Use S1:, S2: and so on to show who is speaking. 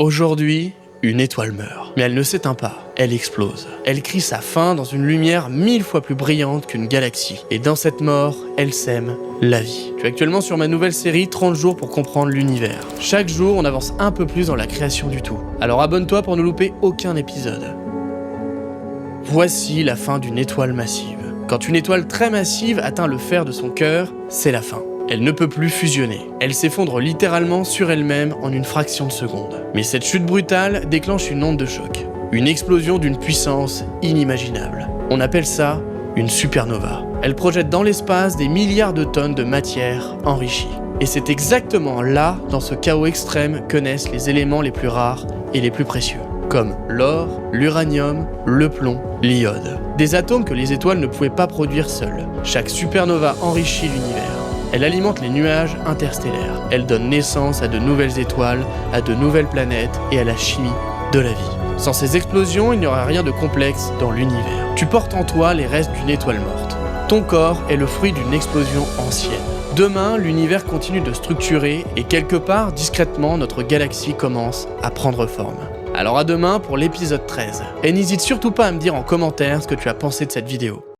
S1: Aujourd'hui, une étoile meurt. Mais elle ne s'éteint pas, elle explose. Elle crie sa fin dans une lumière 1000 fois plus brillante qu'une galaxie. Et dans cette mort, elle sème la vie. Tu es actuellement sur ma nouvelle série 30 jours pour comprendre l'univers. Chaque jour, on avance un peu plus dans la création du tout. Alors abonne-toi pour ne louper aucun épisode. Voici la fin d'une étoile massive. Quand une étoile très massive atteint le fer de son cœur, c'est la fin. Elle ne peut plus fusionner. Elle s'effondre littéralement sur elle-même en une fraction de seconde. Mais cette chute brutale déclenche une onde de choc. Une explosion d'une puissance inimaginable. On appelle ça une supernova. Elle projette dans l'espace des milliards de tonnes de matière enrichie. Et c'est exactement là, dans ce chaos extrême, que naissent les éléments les plus rares et les plus précieux. Comme l'or, l'uranium, le plomb, l'iode. Des atomes que les étoiles ne pouvaient pas produire seules. Chaque supernova enrichit l'univers. Elle alimente les nuages interstellaires. Elle donne naissance à de nouvelles étoiles, à de nouvelles planètes et à la chimie de la vie. Sans ces explosions, il n'y aurait rien de complexe dans l'univers. Tu portes en toi les restes d'une étoile morte. Ton corps est le fruit d'une explosion ancienne. Demain, l'univers continue de structurer et quelque part, discrètement, notre galaxie commence à prendre forme. Alors à demain pour l'épisode 13. Et n'hésite surtout pas à me dire en commentaire ce que tu as pensé de cette vidéo.